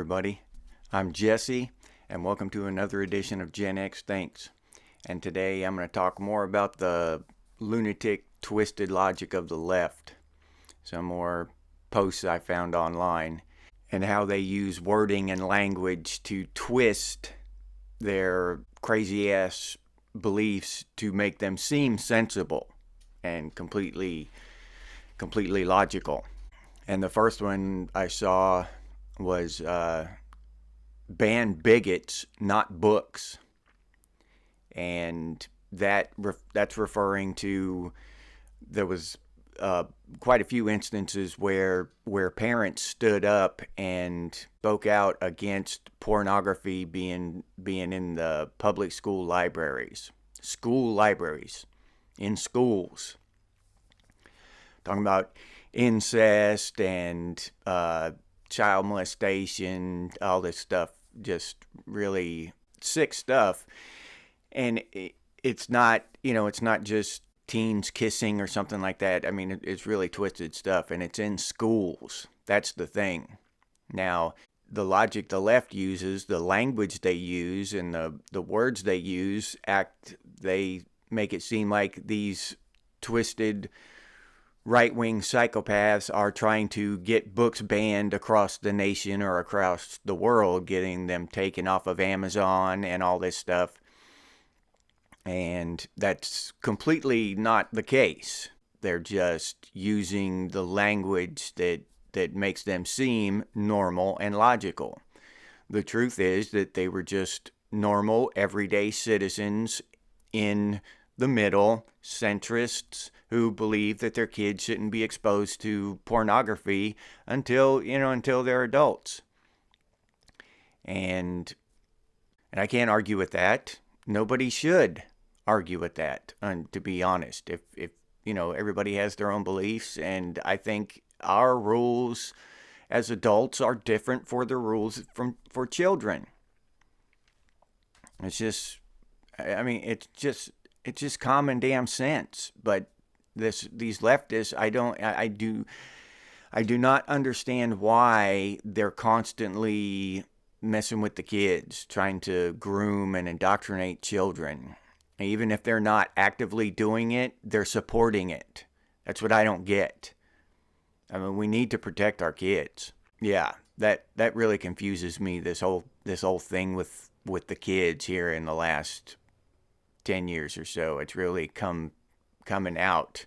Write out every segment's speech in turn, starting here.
everybody. I'm Jesse, and welcome to another edition of Gen X Thinks. And today I'm going to talk more about the lunatic, twisted logic of the left. Some more posts I found online, and how they use wording and language to twist their crazy-ass beliefs to make them seem sensible and completely logical. And the first one I saw was ban bigots, not books. And that's referring to, there was quite a few instances where parents stood up and spoke out against pornography being in the public school libraries, in schools. Talking about incest and child molestation, all this stuff, just really sick stuff. And it's not just teens kissing or something like that. I mean, it's really twisted stuff, and it's in schools. That's the thing. Now, the logic the left uses, the language they use, and the words they use, they make it seem like these twisted right-wing psychopaths are trying to get books banned across the nation or across the world, getting them taken off of Amazon and all this stuff. And that's completely not the case. They're just using the language that makes them seem normal and logical. The truth is that they were just normal, everyday citizens in the middle, centrists who believe that their kids shouldn't be exposed to pornography until they're adults. And I can't argue with that. Nobody should argue with that, to be honest. If everybody has their own beliefs, and I think our rules as adults are different for the rules for children. It's just common damn sense. But these leftists, I do not understand why they're constantly messing with the kids, trying to groom and indoctrinate children. Even if they're not actively doing it, they're supporting it. That's what I don't get. I mean, we need to protect our kids. Yeah, that really confuses me, this whole thing with the kids here in the last 10 years or so. It's really coming out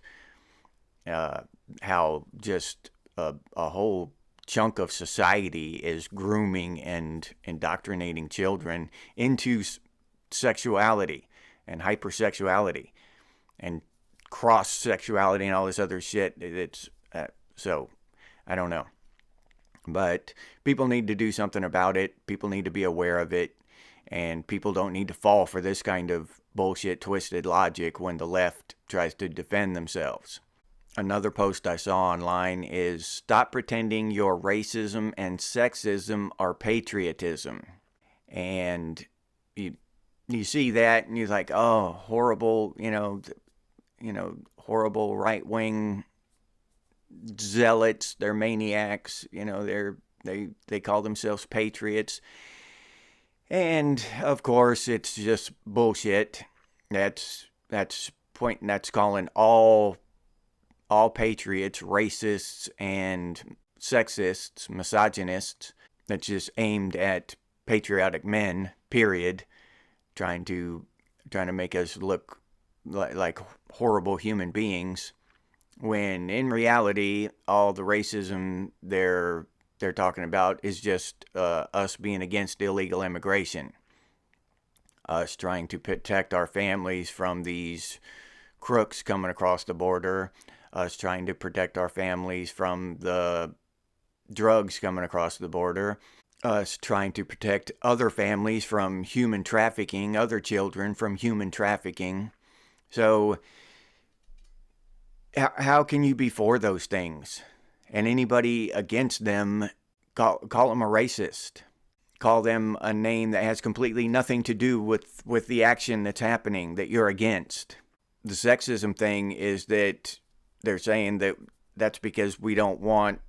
how just a whole chunk of society is grooming and indoctrinating children into sexuality and hypersexuality and cross-sexuality and all this other shit. So I don't know. But people need to do something about it. People need to be aware of it. And people don't need to fall for this kind of bullshit, twisted logic when the left tries to defend themselves. Another post I saw online is, stop pretending your racism and sexism are patriotism. And you see that and you're like, oh, horrible, horrible right-wing zealots. They're maniacs. They call themselves patriots. And of course, it's just bullshit. That's calling all patriots racists and sexists, misogynists. That's just aimed at patriotic men, period. Trying to make us look like horrible human beings, when in reality all the racism they're talking about is just us being against illegal immigration, us trying to protect our families from these crooks coming across the border, us trying to protect our families from the drugs coming across the border, us trying to protect other families from human trafficking, other children from human trafficking. So how can you be for those things? And anybody against them, call them a racist. Call them a name that has completely nothing to do with the action that's happening that you're against. The sexism thing is that they're saying that that's because we don't want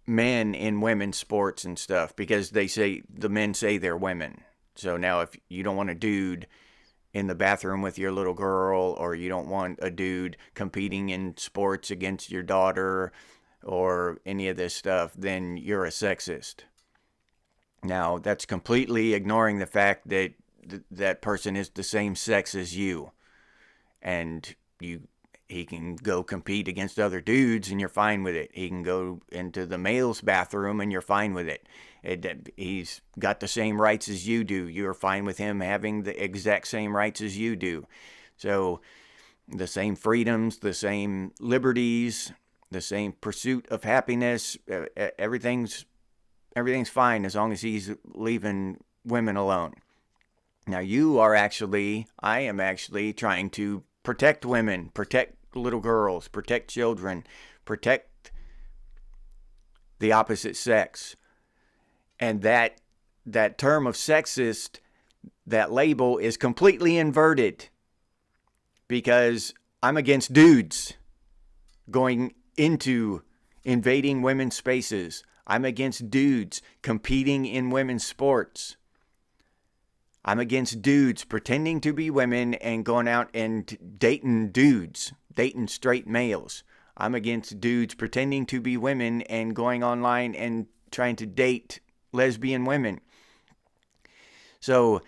men in women's sports and stuff because the men say they're women. So now if you don't want a dude in the bathroom with your little girl, or you don't want a dude competing in sports against your daughter or any of this stuff, then you're a sexist. Now, that's completely ignoring the fact that that person is the same sex as you, and he can go compete against other dudes and you're fine with it. He can go into the male's bathroom and you're fine with it. He's got the same rights as you do. You're fine with him having the exact same rights as you do. So the same freedoms, the same liberties, the same pursuit of happiness, everything's fine as long as he's leaving women alone. Now I am actually trying to protect women, protect little girls, protect children, protect the opposite sex. And that term of sexist, that label is completely inverted because I'm against dudes going into invading women's spaces. I'm against dudes competing in women's sports. I'm against dudes pretending to be women and going out and dating dudes, dating straight males. I'm against dudes pretending to be women and going online and trying to date lesbian women. So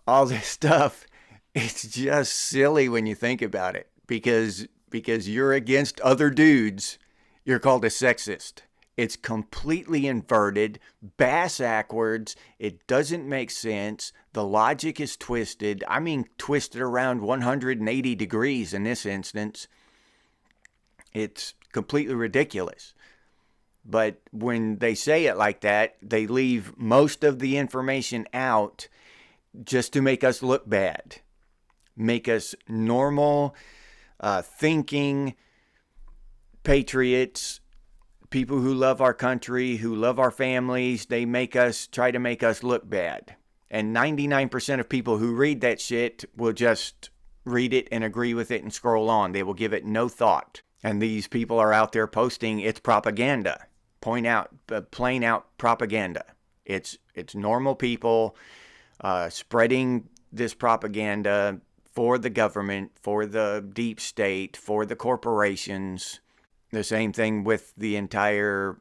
all this stuff, it's just silly when you think about it, because you're against other dudes, you're called a sexist. It's completely inverted, bass-ackwards. It doesn't make sense. The logic is twisted. I mean, twisted around 180 degrees in this instance. It's completely ridiculous. But when they say it like that, they leave most of the information out just to make us look bad. Make us normal, thinking patriots, people who love our country, who love our families. They try to make us look bad. And 99% of people who read that shit will just read it and agree with it and scroll on. They will give it no thought. And these people are out there posting it's propaganda. Plain out propaganda. It's normal people spreading this propaganda for the government, for the deep state, for the corporations. The same thing with the entire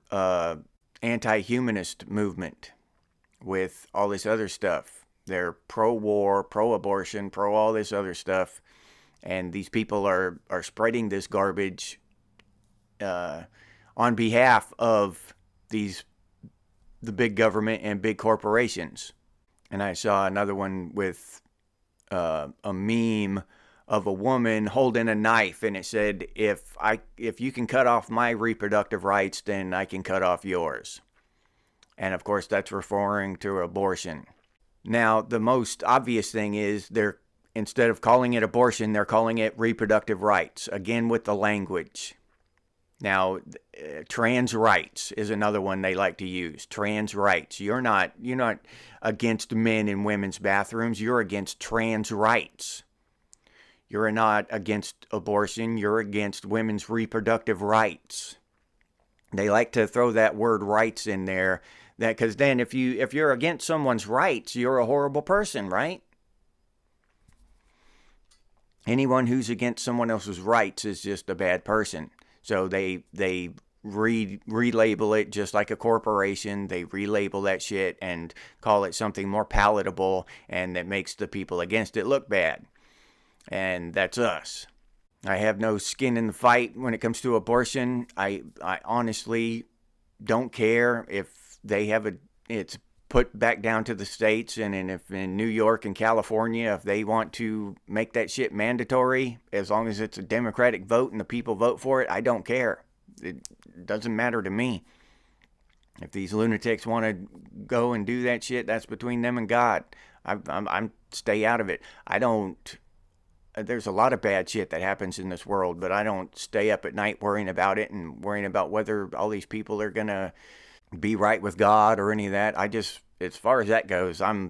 anti-humanist movement, with all this other stuff. They're pro-war, pro-abortion, pro all this other stuff. And these people are spreading this garbage on behalf of the big government and big corporations. And I saw another one with a meme of a woman holding a knife, and it said, if you can cut off my reproductive rights, then I can cut off yours. And of course that's referring to abortion. Now the most obvious thing is instead of calling it abortion, they're calling it reproductive rights, again with the language. Now trans rights is another one they like to use. Trans rights. You're not against men in women's bathrooms, you're against trans rights. You're not against abortion, you're against women's reproductive rights. They like to throw that word rights in there, because then if you're against someone's rights, you're a horrible person, right? Anyone who's against someone else's rights is just a bad person. So they relabel it just like a corporation. They relabel that shit and call it something more palatable, and that makes the people against it look bad. And that's us. I have no skin in the fight when it comes to abortion. I honestly don't care if they have it's put back down to the states, and if in New York and California, if they want to make that shit mandatory, as long as it's a Democratic vote and the people vote for it, I don't care. It doesn't matter to me. If these lunatics want to go and do that shit, that's between them and God. I'm stay out of it. There's a lot of bad shit that happens in this world, but I don't stay up at night worrying about it and worrying about whether all these people are going to be right with God or any of that. As far as that goes, I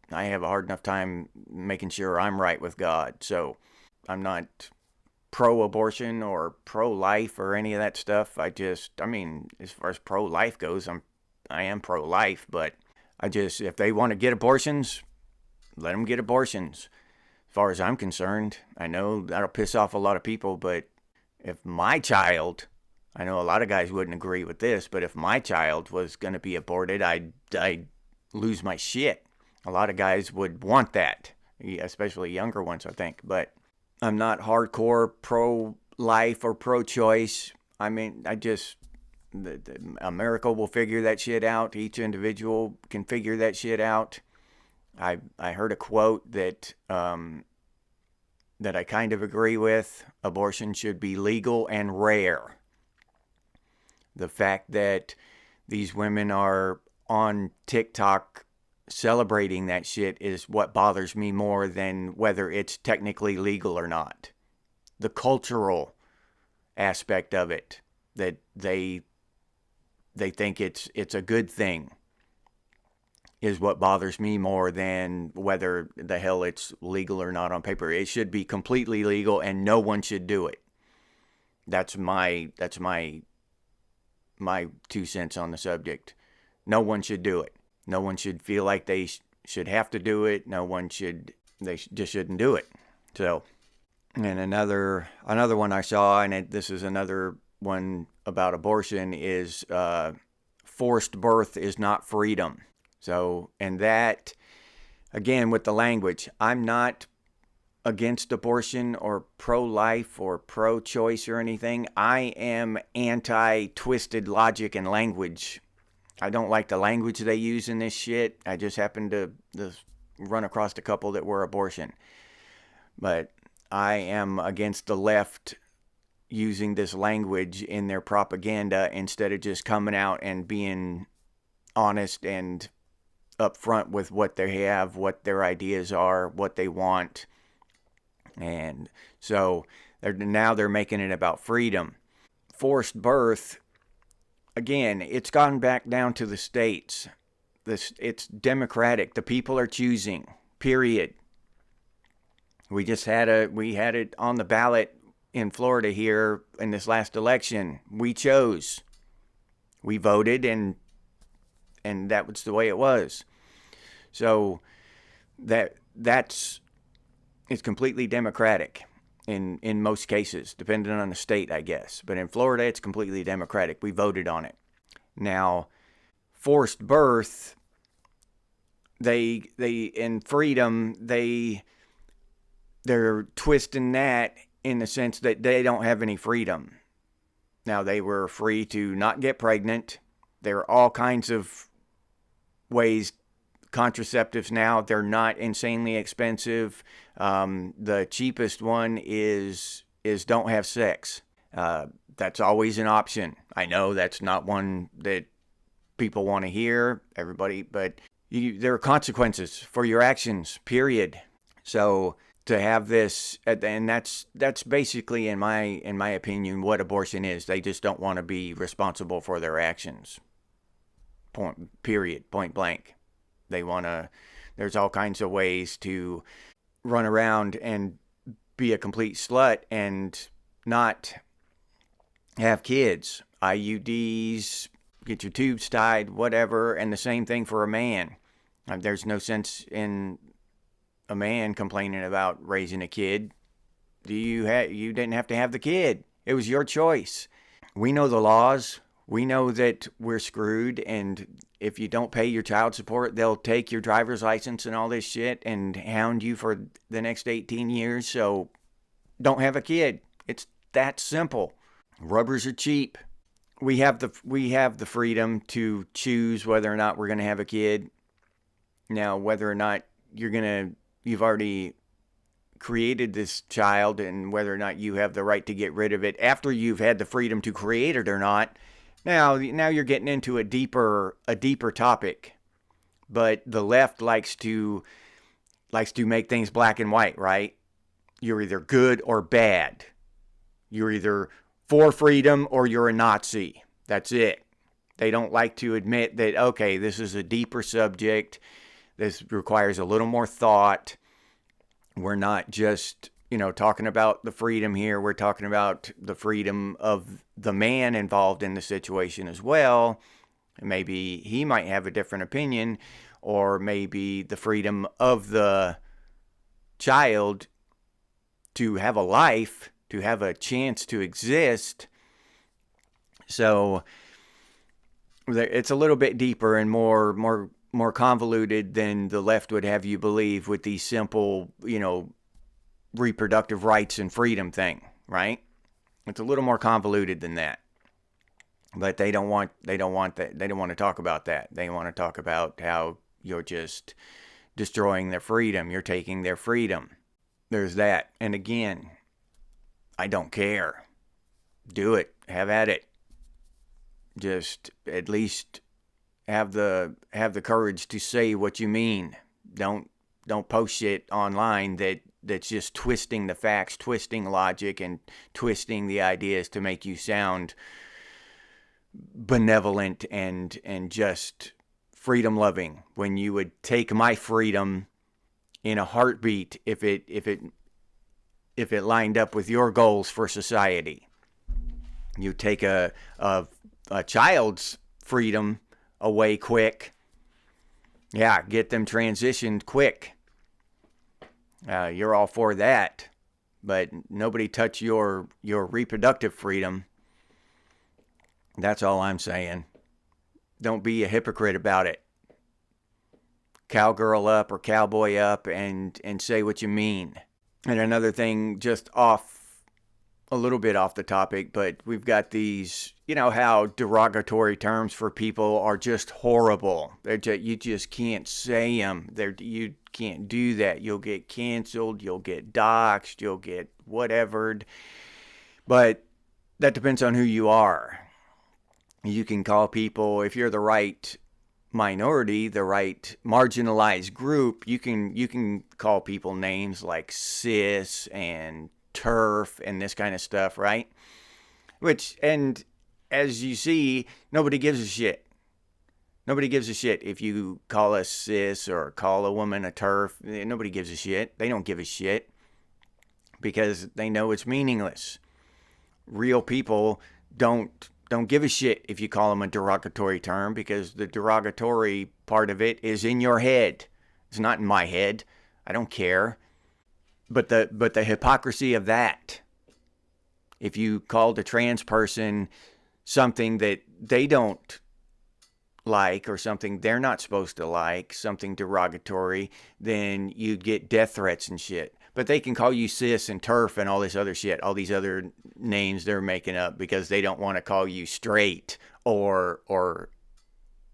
have a hard enough time making sure I'm right with God. So I'm not pro-abortion or pro-life or any of that stuff. I mean, as far as pro-life goes, I am pro-life, but if they want to get abortions, let them get abortions. As far as I'm concerned, I know that'll piss off a lot of people, but if my child, I know a lot of guys wouldn't agree with this, but if my child was going to be aborted, I'd lose my shit. A lot of guys would want that, especially younger ones, I think. But I'm not hardcore pro-life or pro-choice. I mean, America will figure that shit out. Each individual can figure that shit out. I heard a quote that I kind of agree with. Abortion should be legal and rare. The fact that these women are on TikTok celebrating that shit is what bothers me more than whether it's technically legal or not. The cultural aspect of it, that they think it's a good thing, is what bothers me more than whether the hell it's legal or not on paper. It should be completely legal and no one should do it. That's my 2 cents on the subject. No one should do it. No one should feel like they should have to do it. They just shouldn't do it. So, and another one I saw, and this is another one about abortion, is forced birth is not freedom. So, and that, again, with the language, I'm not against abortion or pro-life or pro-choice or anything. I am anti-twisted logic and language. I don't like the language they use in this shit. I just happened to run across a couple that were abortion. But I am against the left using this language in their propaganda instead of just coming out and being honest and upfront with what they have, what their ideas are, what they want. And so they're making it about freedom. Forced birth, again, it's gone back down to the states. It's democratic. The people are choosing, period. We had it on the ballot in Florida here in this last election. We chose. We voted, and that was the way it was. So it's completely democratic in most cases, depending on the state, I guess. But in Florida, it's completely democratic. We voted on it. Now, forced birth, they in freedom, they're twisting that in the sense that they don't have any freedom. Now, they were free to not get pregnant. There are all kinds of ways. Contraceptives now, they're not insanely expensive. The cheapest one is don't have sex. That's always an option. I know that's not one that people want to hear, everybody, but there are consequences for your actions, period. So to have this, and that's basically, in my opinion, what abortion is. They just don't want to be responsible for their actions. Point blank. They want to, there's all kinds of ways to run around and be a complete slut and not have kids. IUDs, get your tubes tied, whatever, and the same thing for a man. There's no sense in a man complaining about raising a kid. You didn't have to have the kid. It was your choice. We know the laws. We know that we're screwed, and if you don't pay your child support, they'll take your driver's license and all this shit and hound you for the next 18 years. So don't have a kid. It's that simple. Rubbers are cheap. We have the freedom to choose whether or not we're going to have a kid. Now, whether or not you've already created this child, and whether or not you have the right to get rid of it after you've had the freedom to create it or not. Now you're getting into a deeper topic, but the left likes to make things black and white, right? You're either good or bad. You're either for freedom or you're a Nazi. That's it. They don't like to admit that, okay, this is a deeper subject. This requires a little more thought. We're not just, talking about the freedom here. We're talking about the freedom of the man involved in the situation as well. Maybe he might have a different opinion, or maybe the freedom of the child to have a life, to have a chance to exist. So it's a little bit deeper and more convoluted than the left would have you believe with these simple, reproductive rights and freedom thing, right? It's a little more convoluted than that. But they don't want that. They don't want to talk about that. They want to talk about how you're just destroying their freedom. You're taking their freedom. There's that. And again, I don't care. Do it. Have at it. Just at least have the courage to say what you mean. Don't post shit online that's just twisting the facts, twisting logic, and twisting the ideas to make you sound benevolent and just freedom loving, when you would take my freedom in a heartbeat if it lined up with your goals for society. You take a child's freedom away quick. Yeah, get them transitioned quick. You're all for that, but nobody touch your reproductive freedom. That's all I'm saying. Don't be a hypocrite about it. Cowgirl up or cowboy up and say what you mean. And another thing, just a little bit off the topic, but we've got these, how derogatory terms for people are just horrible. You just can't say them. You can't do that. You'll get canceled. You'll get doxxed. You'll get whatevered. But that depends on who you are. You can call people, if you're the right minority, the right marginalized group, you can call people names like cis and TERF and this kind of stuff, right? And as you see, nobody gives a shit. Nobody gives a shit if you call a cis or call a woman a TERF. Nobody gives a shit. They don't give a shit because they know it's meaningless. Real people don't give a shit if you call them a derogatory term, because the derogatory part of it is in your head. It's not in my head. I don't care. But the hypocrisy of that. If you called a trans person something that they don't like, or something they're not supposed to like, something derogatory, then you'd get death threats and shit. But they can call you cis and TERF and all this other shit, all these other names they're making up because they don't want to call you straight or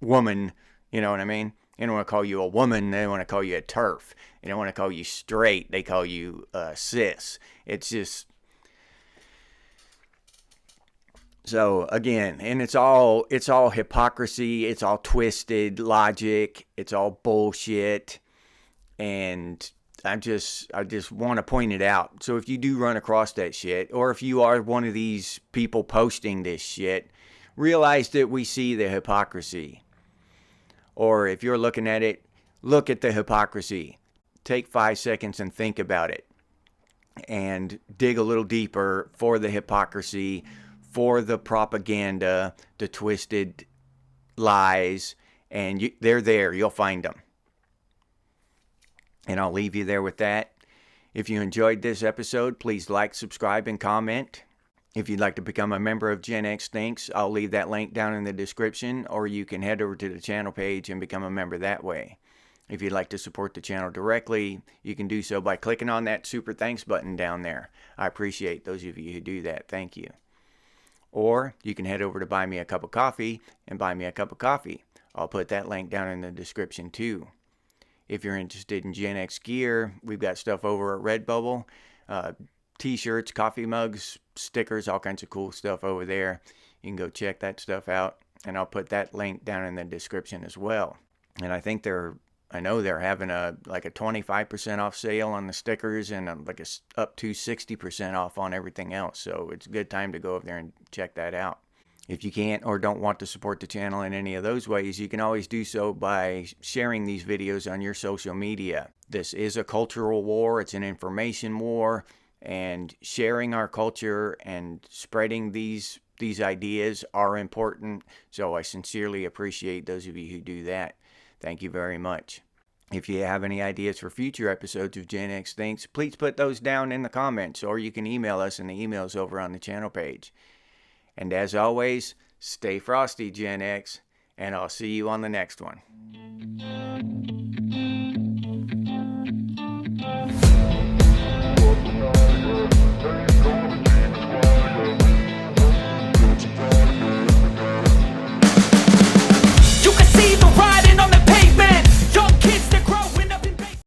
woman. You know what I mean? They don't want to call you a woman. They want to call you a TERF. They don't want to call you straight. They call you cis. It's just... So again, and it's all hypocrisy. It's all twisted logic. It's all bullshit. And I just want to point it out. So if you do run across that shit, or if you are one of these people posting this shit, realize that we see the hypocrisy. Or if you're looking at it, look at the hypocrisy. Take 5 seconds and think about it. And dig a little deeper for the hypocrisy, for the propaganda, the twisted lies, and they're there. You'll find them. And I'll leave you there with that. If you enjoyed this episode, please like, subscribe, and comment. If you'd like to become a member of Gen X Thinks, I'll leave that link down in the description, or you can head over to the channel page and become a member that way. If you'd like to support the channel directly, you can do so by clicking on that super thanks button down there. I appreciate those of you who do that. Thank you. Or you can head over to Buy Me a Cup of Coffee and buy me a cup of coffee. I'll put that link down in the description too. If you're interested in Gen X gear, we've got stuff over at Redbubble. T-shirts, coffee mugs, stickers, all kinds of cool stuff over there. You can go check that stuff out. And I'll put that link down in the description as well. And I know they're having a 25% off sale on the stickers, and up to 60% off on everything else. So it's a good time to go over there and check that out. If you can't or don't want to support the channel in any of those ways, you can always do so by sharing these videos on your social media. This is a cultural war. It's an information war. and sharing our culture and spreading these ideas are important. So I sincerely appreciate those of you who do that. Thank you very much. If you have any ideas for future episodes of Gen X Thinks, please put those down in the comments, or you can email us in the emails over on the channel page. And as always, stay frosty, Gen X, and I'll see you on the next one.